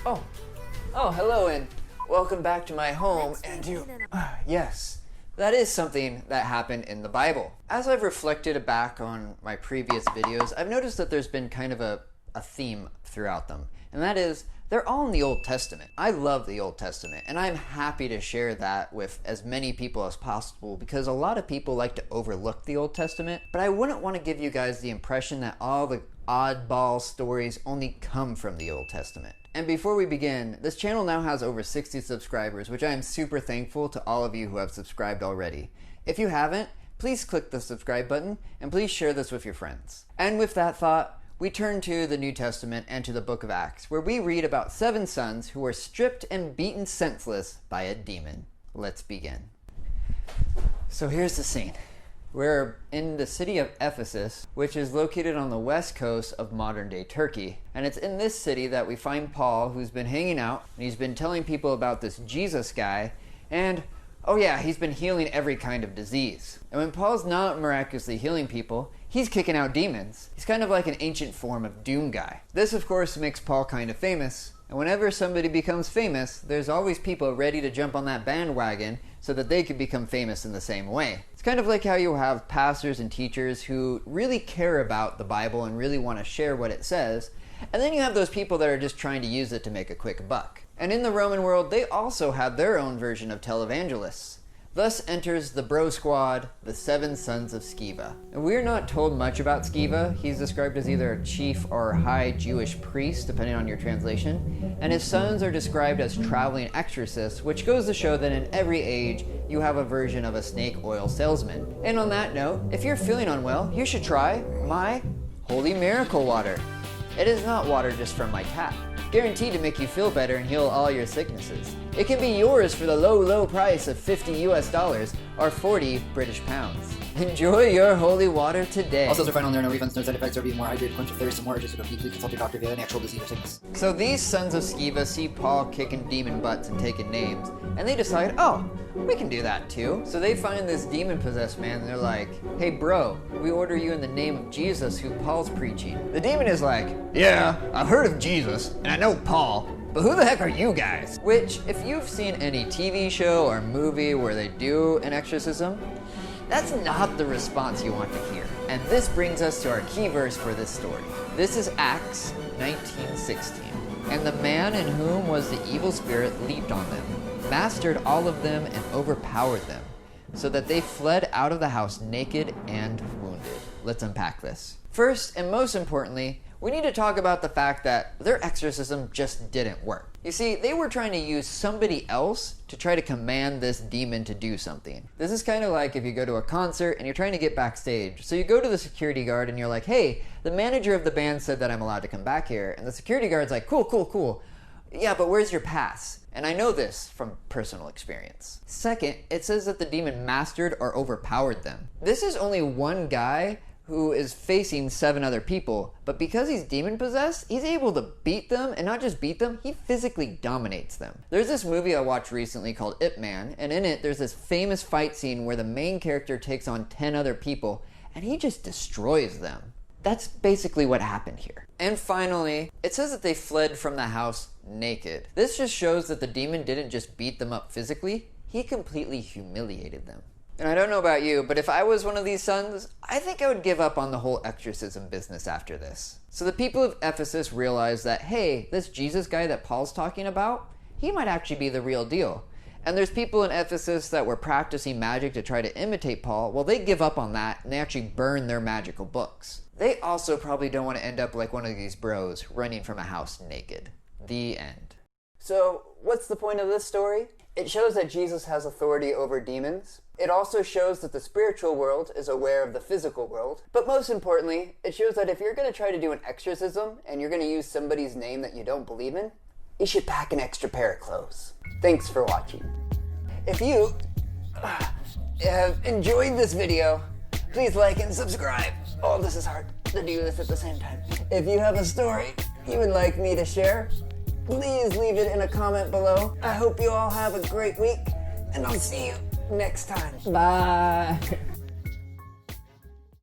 Oh, hello and welcome back to my home and you... yes, that is something that happened in the Bible. As I've reflected back on my previous videos, I've noticed that there's been kind of a theme throughout them. And that is, they're all in the Old Testament. I love the Old Testament, and I'm happy to share that with as many people as possible because a lot of people like to overlook the Old Testament, but I wouldn't want to give you guys the impression that all the oddball stories only come from the Old Testament. And before we begin, this channel now has over 60 subscribers, which I am super thankful to all of you who have subscribed already. If you haven't, please click the subscribe button and please share this with your friends. And with that thought, we turn to the New Testament and to the book of Acts, where we read about 7 sons who were stripped and beaten senseless by a demon. Let's begin. So here's the scene. We're in the city of Ephesus, which is located on the west coast of modern-day Turkey. And it's in this city that we find Paul, who's been hanging out, and he's been telling people about this Jesus guy, and oh yeah, he's been healing every kind of disease. And when Paul's not miraculously healing people, he's kicking out demons. He's kind of like an ancient form of doom guy. This, of course, makes Paul kind of famous. And whenever somebody becomes famous, there's always people ready to jump on that bandwagon so that they could become famous in the same way. It's kind of like how you have pastors and teachers who really care about the Bible and really want to share what it says. And then you have those people that are just trying to use it to make a quick buck. And in the Roman world, they also had their own version of televangelists. Thus enters the bro squad, the 7 sons of Sceva. And we're not told much about Sceva. He's described as either a chief or high Jewish priest, depending on your translation. And his sons are described as traveling exorcists, which goes to show that in every age, you have a version of a snake oil salesman. And on that note, if you're feeling unwell, you should try my Holy Miracle Water. It is not water just from my tap. Guaranteed to make you feel better and heal all your sicknesses. It can be yours for the low price of $50 US or 40 British pounds. Enjoy your holy water today. Also, are final, there are no refunds, no side effects, or be more hydrated, quench of thirst, and more urges to go please consult your doctor if you have any actual disease or sickness. So these sons of Sceva see Paul kicking demon butts and taking names, and they decide, oh, we can do that too. So they find this demon-possessed man, and they're like, hey bro, we order you in the name of Jesus who Paul's preaching. The demon is like, yeah, I've heard of Jesus, and I know Paul, but who the heck are you guys? Which, if you've seen any TV show or movie where they do an exorcism, that's not the response you want to hear. And this brings us to our key verse for this story. This is Acts 19:16. And the man in whom was the evil spirit leaped on them, mastered all of them, and overpowered them, so that they fled out of the house naked and wounded. Let's unpack this. First, and most importantly, we need to talk about the fact that their exorcism just didn't work. You see, they were trying to use somebody else to try to command this demon to do something. This is kind of like if you go to a concert and you're trying to get backstage. So you go to the security guard and you're like, hey, the manager of the band said that I'm allowed to come back here. And the security guard's like, cool. Yeah, but where's your pass? And I know this from personal experience. Second, it says that the demon mastered or overpowered them. This is only one guy who is facing 7 other people, but because he's demon-possessed, he's able to beat them, and not just beat them, he physically dominates them. There's this movie I watched recently called Ip Man, and in it, there's this famous fight scene where the main character takes on 10 other people, and he just destroys them. That's basically what happened here. And finally, it says that they fled from the house naked. This just shows that the demon didn't just beat them up physically, he completely humiliated them. And I don't know about you, but if I was one of these sons, I think I would give up on the whole exorcism business after this. So the people of Ephesus realized that, hey, this Jesus guy that Paul's talking about, he might actually be the real deal. And there's people in Ephesus that were practicing magic to try to imitate Paul. Well, they give up on that, and they actually burn their magical books. They also probably don't want to end up like one of these bros running from a house naked. The end. So, what's the point of this story? It shows that Jesus has authority over demons. It also shows that the spiritual world is aware of the physical world. But most importantly, it shows that if you're going to try to do an exorcism and you're going to use somebody's name that you don't believe in, you should pack an extra pair of clothes. Thanks for watching. If you have enjoyed this video, please like and subscribe. Oh, this is hard to do this at the same time. If you have a story you would like me to share, please leave it in a comment below. I hope you all have a great week, and I'll see you next time. Bye.